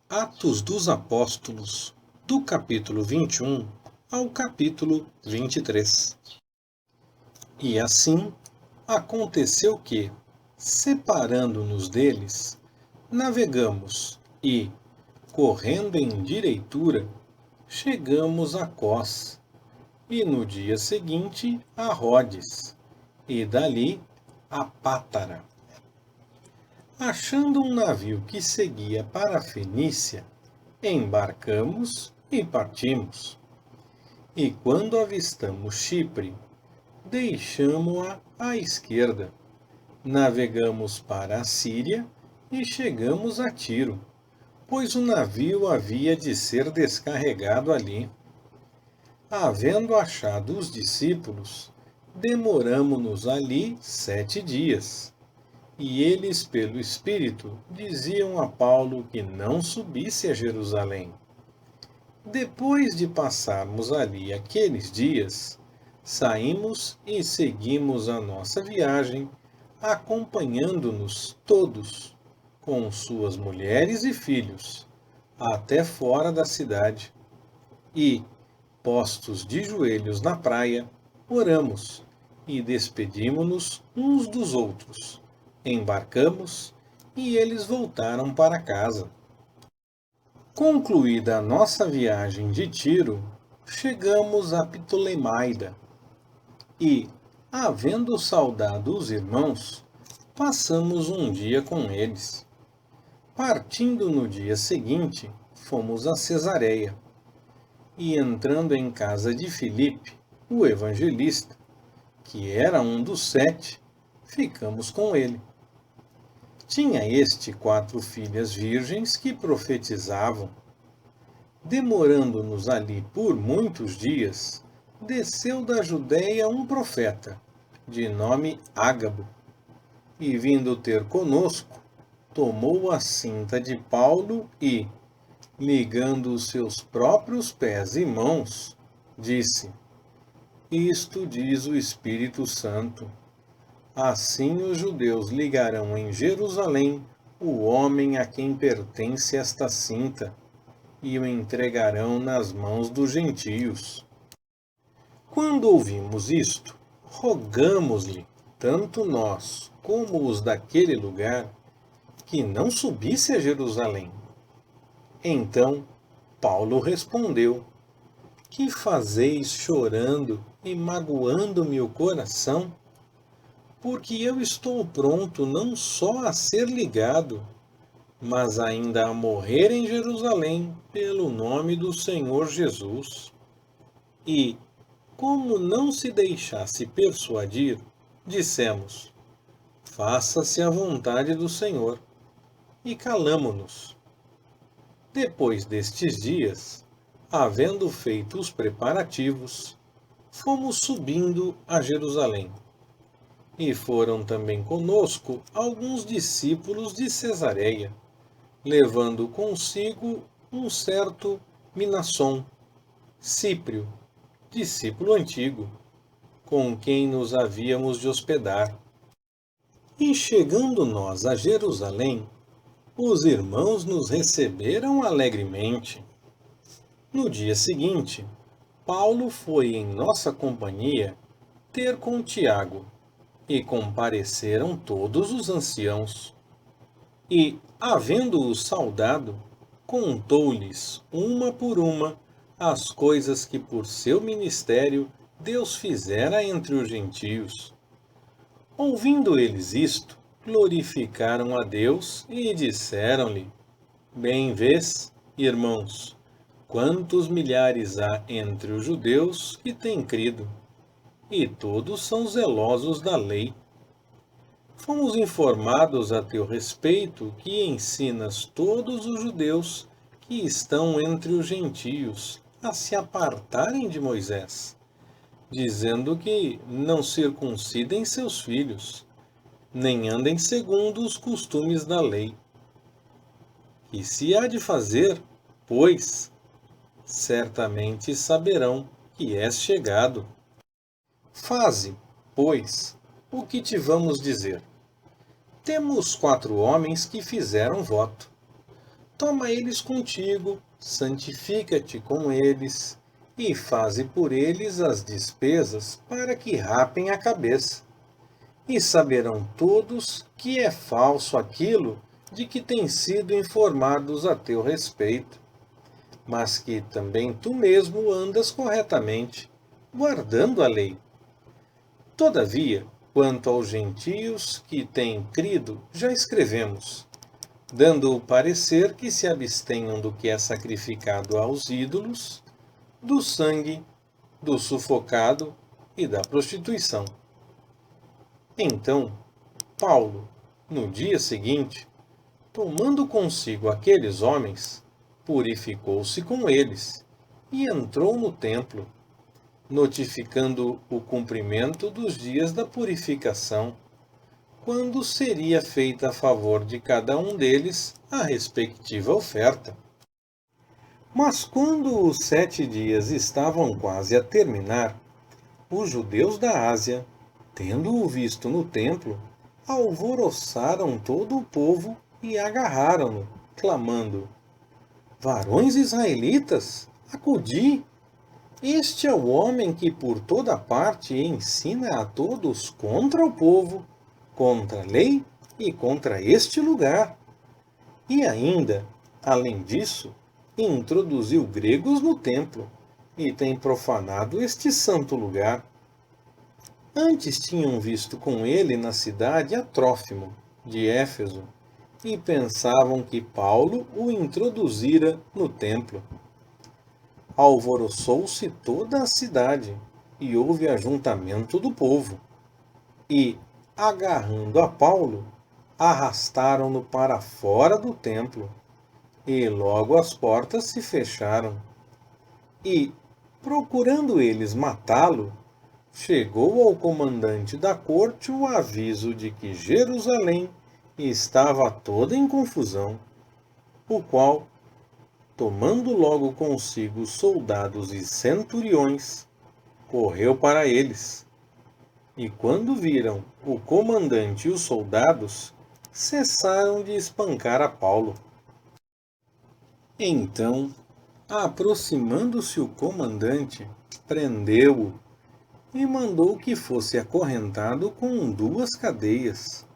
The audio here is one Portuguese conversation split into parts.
Atos dos Apóstolos, do capítulo 21 ao capítulo 23. E assim aconteceu que, separando-nos deles, navegamos e, correndo em direitura, chegamos a Cós, e no dia seguinte a Rhodes, e dali a Pátara. Achando um navio que seguia para a Fenícia, embarcamos e partimos. E quando avistamos Chipre, deixamo-a à esquerda. Navegamos para a Síria e chegamos a Tiro, pois o navio havia de ser descarregado ali. Havendo achado os discípulos, demoramo-nos ali 7 dias. E eles, pelo Espírito, diziam a Paulo que não subisse a Jerusalém. Depois de passarmos ali aqueles dias, saímos e seguimos a nossa viagem, acompanhando-nos todos, com suas mulheres e filhos, até fora da cidade. E, postos de joelhos na praia, oramos e despedimo-nos uns dos outros. Embarcamos e eles voltaram para casa. Concluída a nossa viagem de Tiro, chegamos a Ptolemaida e, havendo saudado os irmãos, passamos um dia com eles. Partindo no dia seguinte, fomos a Cesareia e, entrando em casa de Filipe, o evangelista, que era um dos 7, ficamos com ele. Tinha este 4 filhas virgens que profetizavam. Demorando-nos ali por muitos dias, desceu da Judéia um profeta, de nome Ágabo, e vindo ter conosco, tomou a cinta de Paulo e, ligando os seus próprios pés e mãos, disse: Isto diz o Espírito Santo. Assim os judeus ligarão em Jerusalém o homem a quem pertence esta cinta, e o entregarão nas mãos dos gentios. Quando ouvimos isto, rogamos-lhe, tanto nós como os daquele lugar, que não subisse a Jerusalém. Então Paulo respondeu: Que fazeis chorando e magoando-me o coração? Porque eu estou pronto não só a ser ligado, mas ainda a morrer em Jerusalém pelo nome do Senhor Jesus. E, como não se deixasse persuadir, dissemos: Faça-se a vontade do Senhor. E calamo-nos. Depois destes dias, havendo feito os preparativos, fomos subindo a Jerusalém. E foram também conosco alguns discípulos de Cesareia, levando consigo um certo Minasson, Cíprio, discípulo antigo, com quem nos havíamos de hospedar. E chegando nós a Jerusalém, os irmãos nos receberam alegremente. No dia seguinte, Paulo foi em nossa companhia ter com Tiago, e compareceram todos os anciãos. E, havendo-os saudado, contou-lhes, uma por uma, as coisas que por seu ministério Deus fizera entre os gentios. Ouvindo eles isto, glorificaram a Deus e disseram-lhe: Bem vês, irmãos, quantos milhares há entre os judeus que têm crido, e todos são zelosos da lei. Fomos informados a teu respeito que ensinas todos os judeus que estão entre os gentios a se apartarem de Moisés, dizendo que não circuncidem seus filhos, nem andem segundo os costumes da lei. E se há de fazer, pois, certamente saberão que és chegado. Faze, pois, o que te vamos dizer. Temos 4 homens que fizeram voto. toma eles contigo, santifica-te com eles, e faze por eles as despesas, para que rapem a cabeça. E saberão todos que é falso aquilo de que têm sido informados a teu respeito, mas que também tu mesmo andas corretamente, guardando a lei. Todavia, quanto aos gentios que têm crido, já escrevemos, dando o parecer que se abstenham do que é sacrificado aos ídolos, do sangue, do sufocado e da prostituição. Então, Paulo, no dia seguinte, tomando consigo aqueles homens, purificou-se com eles e entrou no templo, notificando o cumprimento dos dias da purificação, quando seria feita a favor de cada um deles a respectiva oferta. Mas quando os 7 dias estavam quase a terminar, os judeus da Ásia, tendo-o visto no templo, alvoroçaram todo o povo e agarraram-no, clamando: Varões israelitas, acudi! Este é o homem que por toda parte ensina a todos contra o povo, contra a lei e contra este lugar. E ainda, além disso, introduziu gregos no templo e tem profanado este santo lugar. Antes tinham visto com ele na cidade a Trófimo, de Éfeso, e pensavam que Paulo o introduzira no templo. Alvoroçou-se toda a cidade, e houve ajuntamento do povo. E, agarrando a Paulo, arrastaram-no para fora do templo, e logo as portas se fecharam. E, procurando eles matá-lo, chegou ao comandante da corte o aviso de que Jerusalém estava toda em confusão, o qual, tomando logo consigo soldados e centuriões, correu para eles. E quando viram o comandante e os soldados, cessaram de espancar a Paulo. Então, aproximando-se o comandante, prendeu-o e mandou que fosse acorrentado com 2 cadeias,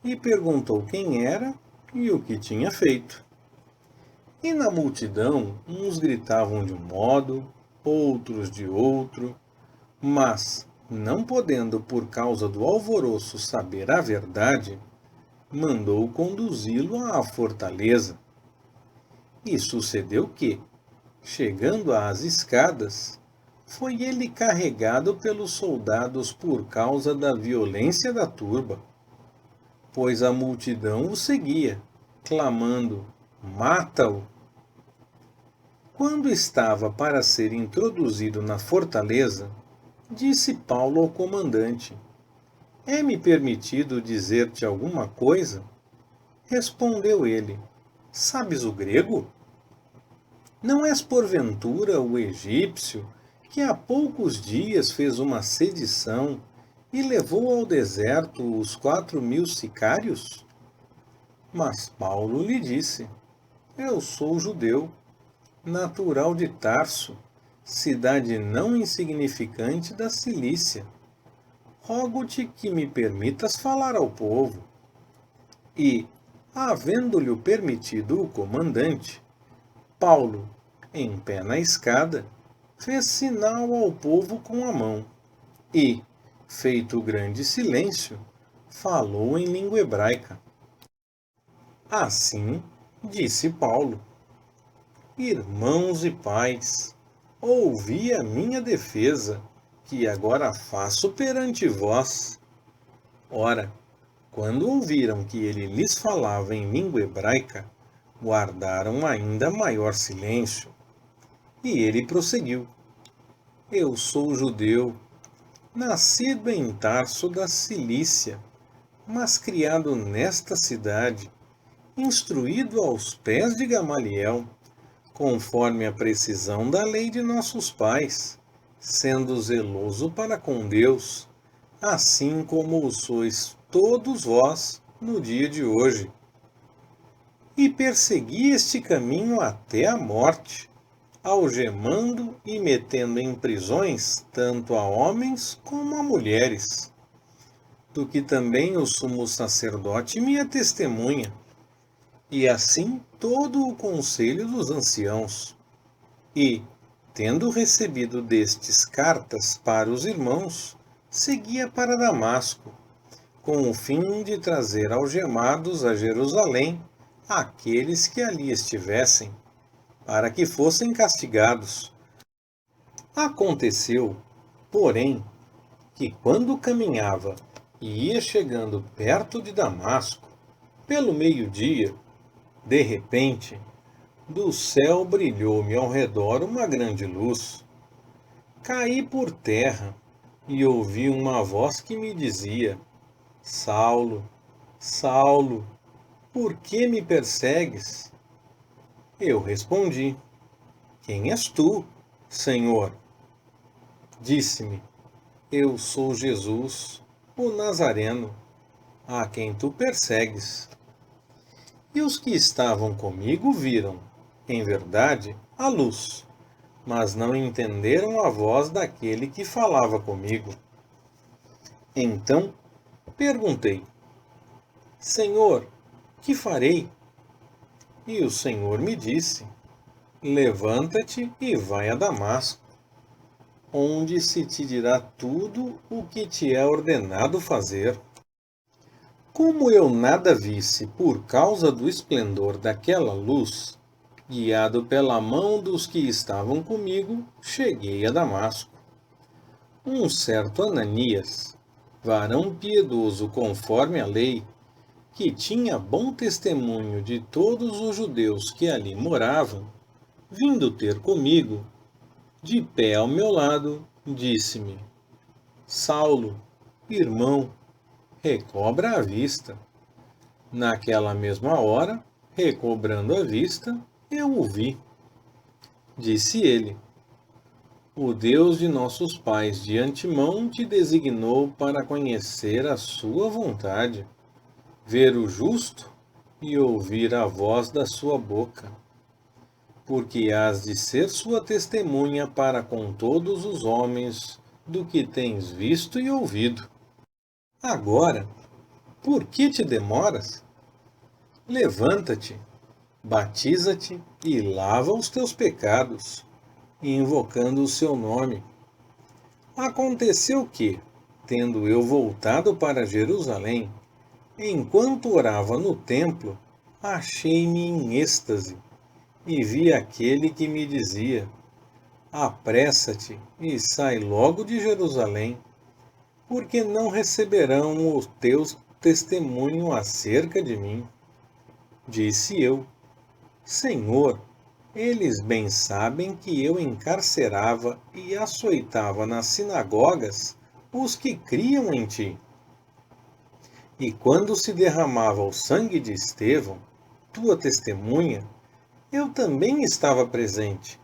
e perguntou quem era e o que tinha feito. E na multidão, uns gritavam de um modo, outros de outro, mas, não podendo por causa do alvoroço saber a verdade, mandou conduzi-lo à fortaleza. E sucedeu que, chegando às escadas, foi ele carregado pelos soldados por causa da violência da turba, pois a multidão o seguia, clamando: Mata-o! Quando estava para ser introduzido na fortaleza, disse Paulo ao comandante: É-me permitido dizer-te alguma coisa? Respondeu ele: Sabes o grego? Não és porventura o egípcio que há poucos dias fez uma sedição e levou ao deserto os 4.000 sicários? Mas Paulo lhe disse: Eu sou judeu, natural de Tarso, cidade não insignificante da Cilícia. Rogo-te que me permitas falar ao povo. E, havendo-lhe permitido o comandante, Paulo, em pé na escada, fez sinal ao povo com a mão e, feito grande silêncio, falou em língua hebraica. Assim, disse Paulo: Irmãos e pais, ouvi a minha defesa, que agora faço perante vós. Ora, quando ouviram que ele lhes falava em língua hebraica, guardaram ainda maior silêncio. E ele prosseguiu: Eu sou judeu, nascido em Tarso da Cilícia, mas criado nesta cidade, instruído aos pés de Gamaliel, conforme a precisão da lei de nossos pais, sendo zeloso para com Deus, assim como o sois todos vós no dia de hoje. e persegui este caminho até a morte, algemando e metendo em prisões tanto a homens como a mulheres, do que também o sumo sacerdote me testemunha, e assim todo o conselho dos anciãos. E, tendo recebido destes cartas para os irmãos, seguia para Damasco, com o fim de trazer algemados a Jerusalém aqueles que ali estivessem, para que fossem castigados. Aconteceu, porém, que quando caminhava e ia chegando perto de Damasco, pelo meio-dia, de repente, do céu brilhou-me ao redor uma grande luz. Caí por terra e ouvi uma voz que me dizia: Saulo, Saulo, por que me persegues? Eu respondi: Quem és tu, Senhor? Disse-me: Eu sou Jesus, o Nazareno, a quem tu persegues. E os que estavam comigo viram, em verdade, a luz, mas não entenderam a voz daquele que falava comigo. Então perguntei: Senhor, que farei? E o Senhor me disse: Levanta-te e vai a Damasco, onde se te dirá tudo o que te é ordenado fazer. Como eu nada visse por causa do esplendor daquela luz, guiado pela mão dos que estavam comigo, cheguei a Damasco. Um certo Ananias, varão piedoso conforme a lei, que tinha bom testemunho de todos os judeus que ali moravam, vindo ter comigo, de pé ao meu lado, disse-me: Saulo, irmão, recobra a vista. Naquela mesma hora, recobrando a vista, eu o vi. Disse ele: O Deus de nossos pais de antemão te designou para conhecer a sua vontade, ver o justo e ouvir a voz da sua boca, porque hás de ser sua testemunha para com todos os homens do que tens visto e ouvido. Agora, por que te demoras? Levanta-te, batiza-te e lava os teus pecados, invocando o seu nome. Aconteceu que, tendo eu voltado para Jerusalém, enquanto orava no templo, achei-me em êxtase e vi aquele que me dizia: Apressa-te e sai logo de Jerusalém, porque não receberão o teu testemunho acerca de mim. Disse eu: Senhor, eles bem sabem que eu encarcerava e açoitava nas sinagogas os que criam em ti. E quando se derramava o sangue de Estevão, tua testemunha, eu também estava presente,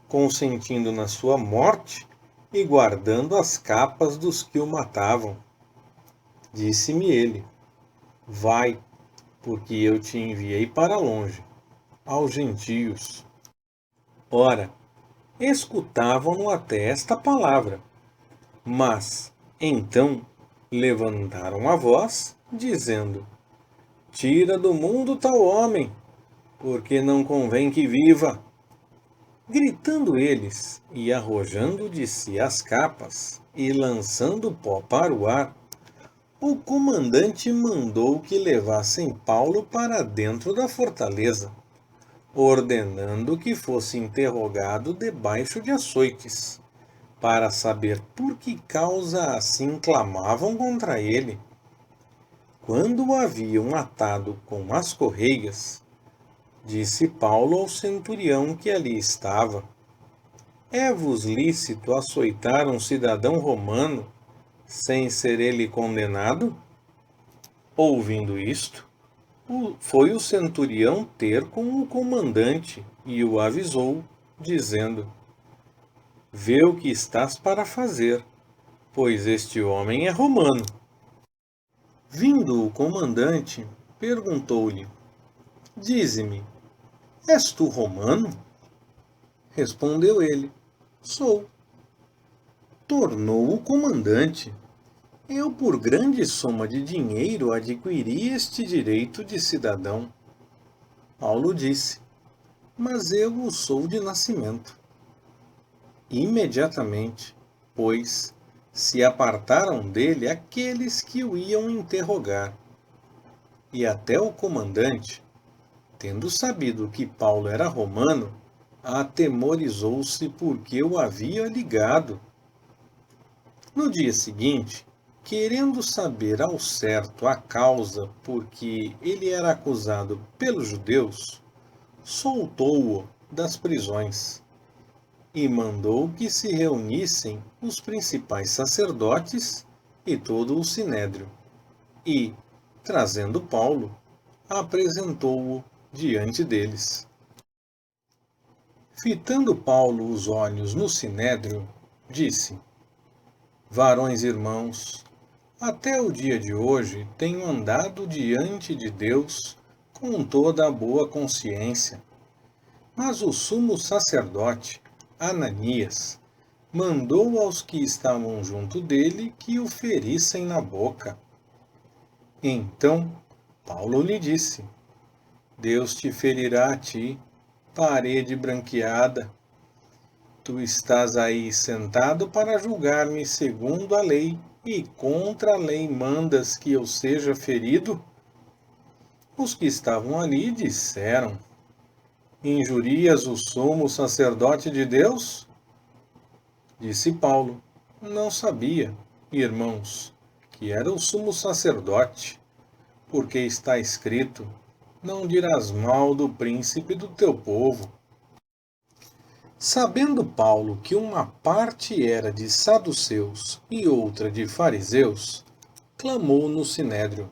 consentindo na sua morte e guardando as capas dos que o matavam. Disse-me ele: Vai, porque eu te enviei para longe, aos gentios. Ora, escutavam-no até esta palavra, mas, então, levantaram a voz, dizendo: Tira do mundo tal homem, porque não convém que viva. Gritando eles, e arrojando de si as capas, e lançando pó para o ar, o comandante mandou que levassem Paulo para dentro da fortaleza, ordenando que fosse interrogado debaixo de açoites, para saber por que causa assim clamavam contra ele. Quando o haviam atado com as correias, disse Paulo ao centurião que ali estava: É-vos lícito açoitar um cidadão romano, sem ser ele condenado? Ouvindo isto, foi o centurião ter com o comandante e o avisou, dizendo: Vê o que estás para fazer, pois este homem é romano. Vindo o comandante, perguntou-lhe: Dize-me, és tu romano? Respondeu ele, sou. Tornou o comandante. Eu, por grande soma de dinheiro, adquiri este direito de cidadão. Paulo disse, mas eu o sou de nascimento. Imediatamente, pois, se apartaram dele aqueles que o iam interrogar. E até o comandante, tendo sabido que Paulo era romano, atemorizou-se porque o havia ligado. No dia seguinte, querendo saber ao certo a causa por que ele era acusado pelos judeus, soltou-o das prisões e mandou que se reunissem os principais sacerdotes e todo o sinédrio. E, trazendo Paulo, apresentou-o diante deles. Fitando Paulo os olhos no sinédrio, disse: Varões irmãos, até o dia de hoje tenho andado diante de Deus com toda a boa consciência. Mas o sumo sacerdote, Ananias, mandou aos que estavam junto dele que o ferissem na boca. Então Paulo lhe disse: Deus te ferirá a ti, parede branqueada. Tu estás aí sentado para julgar-me segundo a lei, e contra a lei mandas que eu seja ferido? Os que estavam ali disseram: Injurias o sumo sacerdote de Deus? Disse Paulo: Não sabia, irmãos, que era o sumo sacerdote, porque está escrito: Não dirás mal do príncipe do teu povo. Sabendo Paulo que uma parte era de saduceus e outra de fariseus, clamou no sinédrio: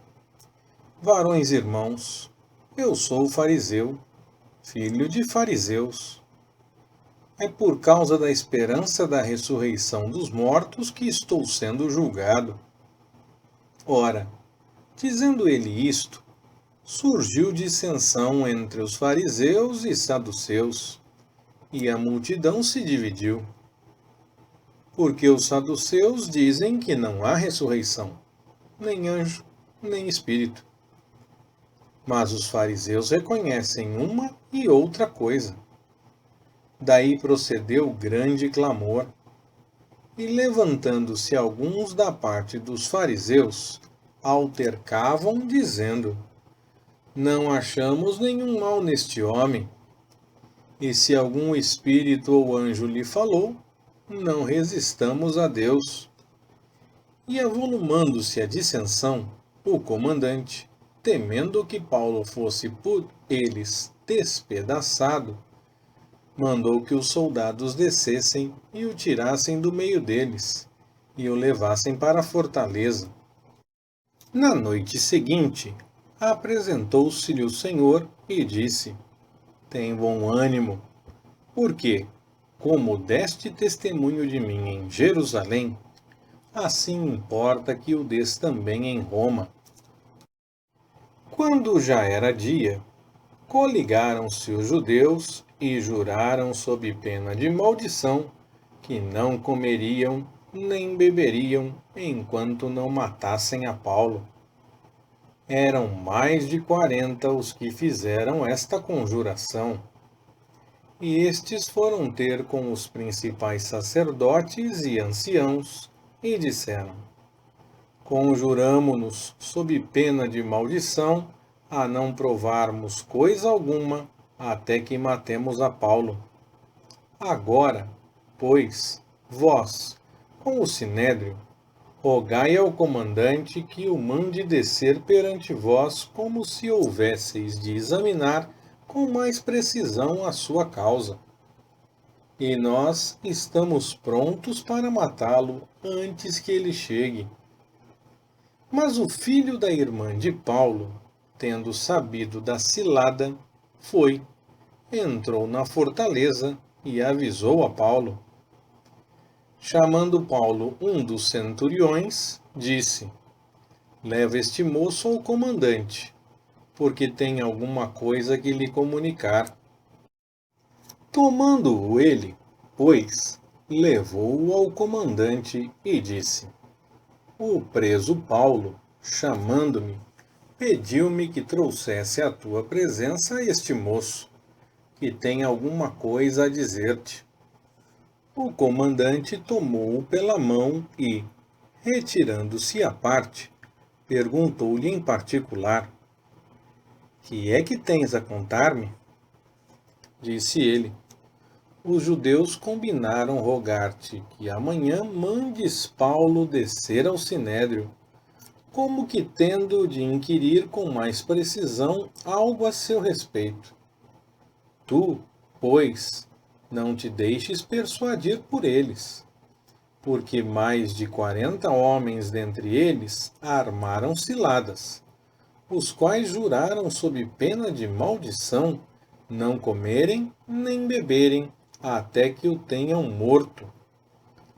Varões irmãos, eu sou fariseu, filho de fariseus. É por causa da esperança da ressurreição dos mortos que estou sendo julgado. Ora, dizendo ele isto, surgiu dissensão entre os fariseus e saduceus, e a multidão se dividiu. Porque os saduceus dizem que não há ressurreição, nem anjo, nem espírito. Mas os fariseus reconhecem uma e outra coisa. Daí procedeu grande clamor. E levantando-se alguns da parte dos fariseus, altercavam, dizendo: Não achamos nenhum mal neste homem. E se algum espírito ou anjo lhe falou, não resistamos a Deus. E avolumando-se a dissensão, o comandante, temendo que Paulo fosse por eles despedaçado, mandou que os soldados descessem e o tirassem do meio deles, e o levassem para a fortaleza. Na noite seguinte, apresentou-se-lhe o Senhor e disse: Tem bom ânimo, porque, como deste testemunho de mim em Jerusalém, assim importa que o des também em Roma. Quando já era dia, coligaram-se os judeus e juraram sob pena de maldição que não comeriam nem beberiam enquanto não matassem a Paulo. Eram mais de 40 os que fizeram esta conjuração. E estes foram ter com os principais sacerdotes e anciãos e disseram: Conjuramo-nos sob pena de maldição a não provarmos coisa alguma até que matemos a Paulo. Agora, pois, vós, com o sinédrio, rogai ao comandante que o mande descer perante vós como se houvesseis de examinar com mais precisão a sua causa. E nós estamos prontos para matá-lo antes que ele chegue. Mas o filho da irmã de Paulo, tendo sabido da cilada, foi, entrou na fortaleza e avisou a Paulo. Chamando Paulo um dos centuriões, disse: Leva este moço ao comandante, porque tem alguma coisa que lhe comunicar. Tomando-o ele, pois, levou-o ao comandante e disse: O preso Paulo, chamando-me, pediu-me que trouxesse à tua presença este moço, que tem alguma coisa a dizer-te. O comandante tomou-o pela mão e, retirando-se à parte, perguntou-lhe em particular: Que é que tens a contar-me? Disse ele: Os judeus combinaram rogar-te que amanhã mandes Paulo descer ao sinédrio, como que tendo de inquirir com mais precisão algo a seu respeito. Tu, pois, não te deixes persuadir por eles, porque mais de 40 homens dentre eles armaram ciladas, os quais juraram sob pena de maldição não comerem nem beberem até que o tenham morto,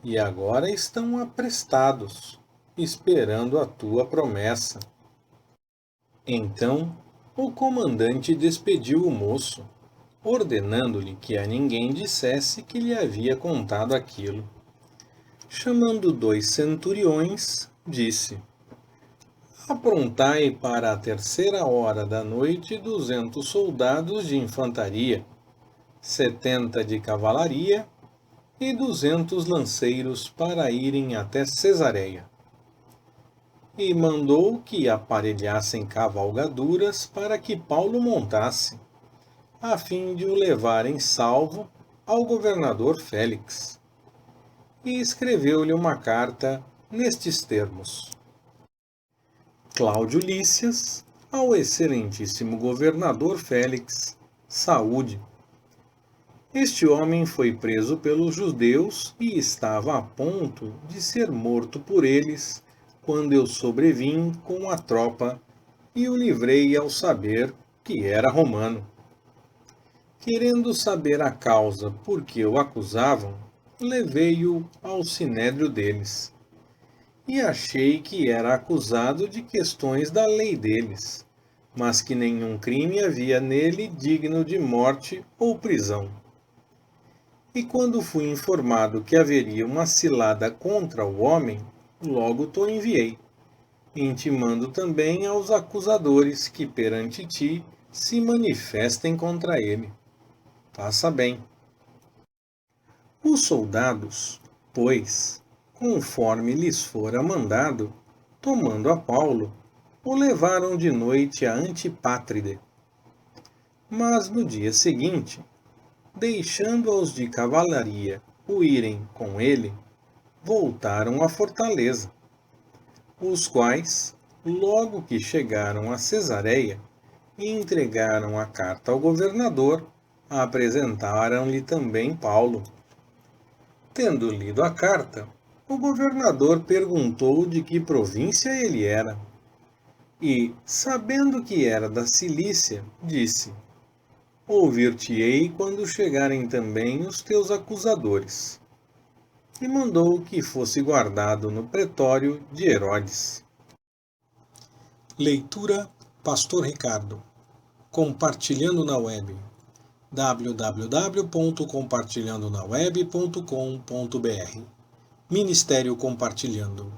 e agora estão aprestados, esperando a tua promessa. Então o comandante despediu o moço, ordenando-lhe que a ninguém dissesse que lhe havia contado aquilo. Chamando 2 centuriões, disse: Aprontai para a 3ª hora da noite 200 soldados de infantaria, 70 de cavalaria e 200 lanceiros para irem até Cesareia. E mandou que aparelhassem cavalgaduras para que Paulo montasse, a fim de o levarem salvo ao governador Félix. E escreveu-lhe uma carta nestes termos: Cláudio Lícias, ao excelentíssimo governador Félix, saúde. Este homem foi preso pelos judeus e estava a ponto de ser morto por eles, quando eu sobrevim com a tropa e o livrei ao saber que era romano. Querendo saber a causa por que o acusavam, levei-o ao sinédrio deles. E achei que era acusado de questões da lei deles, mas que nenhum crime havia nele digno de morte ou prisão. E quando fui informado que haveria uma cilada contra o homem, logo t'o enviei, intimando também aos acusadores que perante ti se manifestem contra ele. Faça bem. Os soldados, pois, conforme lhes fora mandado, tomando a Paulo, o levaram de noite a Antipátride. Mas no dia seguinte, deixando aos de cavalaria o irem com ele, voltaram à fortaleza, os quais, logo que chegaram a Cesareia e entregaram a carta ao governador, apresentaram-lhe também Paulo. Tendo lido a carta, o governador perguntou de que província ele era. E, sabendo que era da Cilícia, disse: Ouvir-te-ei quando chegarem também os teus acusadores. E mandou que fosse guardado no pretório de Herodes. Leitura Pastor Ricardo. Compartilhando na web. www.compartilhandonaweb.com.br Ministério Compartilhando.